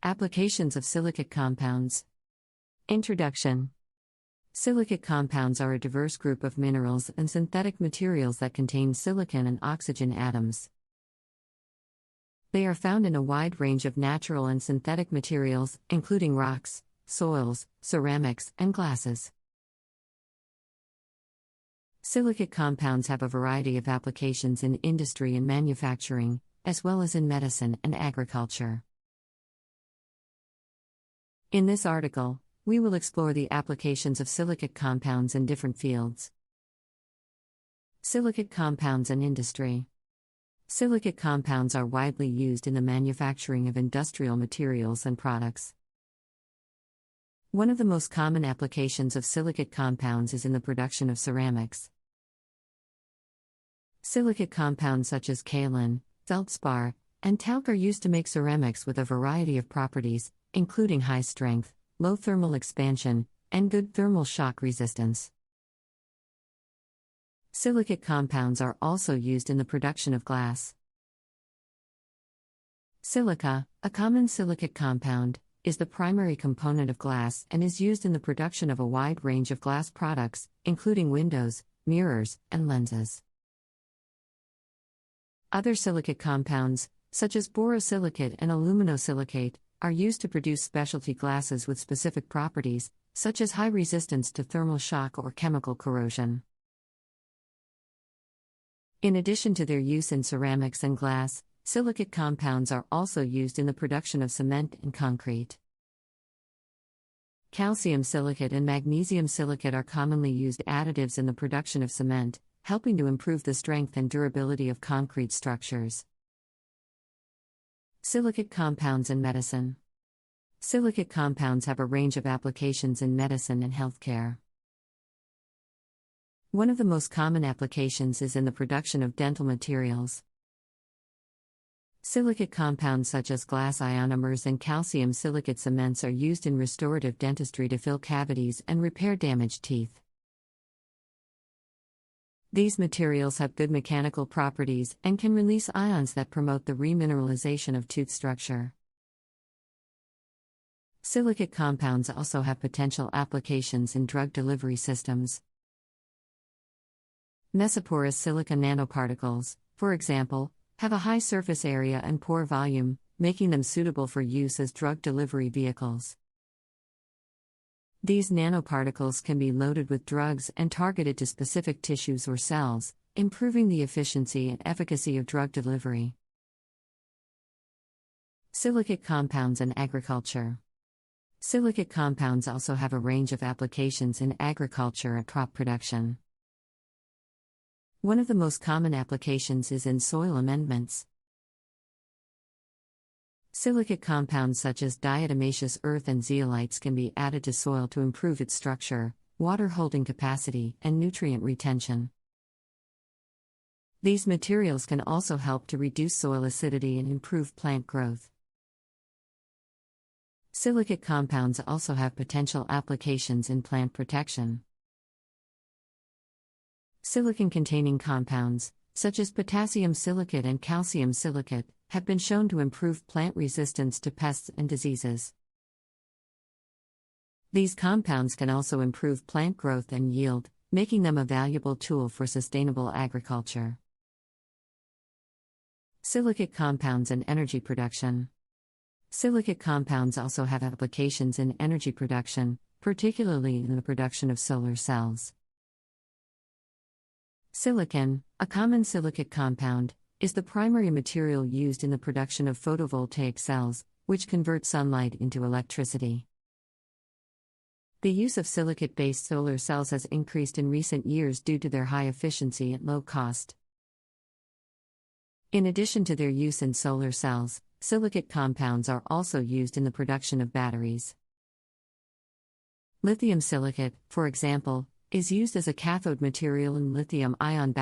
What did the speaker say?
Applications of silicate compounds. Introduction. Silicate compounds are a diverse group of minerals and synthetic materials that contain silicon and oxygen atoms. They are found in a wide range of natural and synthetic materials, including rocks, soils, ceramics, and glasses. Silicate compounds have a variety of applications in industry and manufacturing, as well as in medicine and agriculture. In this article, we will explore the applications of silicate compounds in different fields. Silicate compounds and industry. Silicate compounds are widely used in the manufacturing of industrial materials and products. One of the most common applications of silicate compounds is in the production of ceramics. Silicate compounds such as kaolin, feldspar, and talc are used to make ceramics with a variety of properties, including high strength, low thermal expansion, and good thermal shock resistance. Silicate compounds are also used in the production of glass. Silica, a common silicate compound, is the primary component of glass and is used in the production of a wide range of glass products, including windows, mirrors, and lenses. Other silicate compounds, such as borosilicate and aluminosilicate, are used to produce specialty glasses with specific properties, such as high resistance to thermal shock or chemical corrosion. In addition to their use in ceramics and glass, silicate compounds are also used in the production of cement and concrete. Calcium silicate and magnesium silicate are commonly used additives in the production of cement, helping to improve the strength and durability of concrete structures. Silicate compounds in medicine. Silicate compounds have a range of applications in medicine and healthcare. One of the most common applications is in the production of dental materials. Silicate compounds such as glass ionomers and calcium silicate cements are used in restorative dentistry to fill cavities and repair damaged teeth. These materials have good mechanical properties and can release ions that promote the remineralization of tooth structure. Silicate compounds also have potential applications in drug delivery systems. Mesoporous silica nanoparticles, for example, have a high surface area and pore volume, making them suitable for use as drug delivery vehicles. These nanoparticles can be loaded with drugs and targeted to specific tissues or cells, improving the efficiency and efficacy of drug delivery. Silicate compounds in agriculture. Silicate compounds also have a range of applications in agriculture and crop production. One of the most common applications is in soil amendments. Silicate compounds such as diatomaceous earth and zeolites can be added to soil to improve its structure, water holding capacity, and nutrient retention. These materials can also help to reduce soil acidity and improve plant growth. Silicate compounds also have potential applications in plant protection. Silicon-containing compounds, such as potassium silicate and calcium silicate, have been shown to improve plant resistance to pests and diseases. These compounds can also improve plant growth and yield, making them a valuable tool for sustainable agriculture. Silicate compounds in energy production. Silicate compounds also have applications in energy production, particularly in the production of solar cells. Silicon, a common silicate compound, is the primary material used in the production of photovoltaic cells, which convert sunlight into electricity. The use of silicate-based solar cells has increased in recent years due to their high efficiency and low cost. In addition to their use in solar cells, silicate compounds are also used in the production of batteries. Lithium silicate, for example, is used as a cathode material in lithium-ion batteries.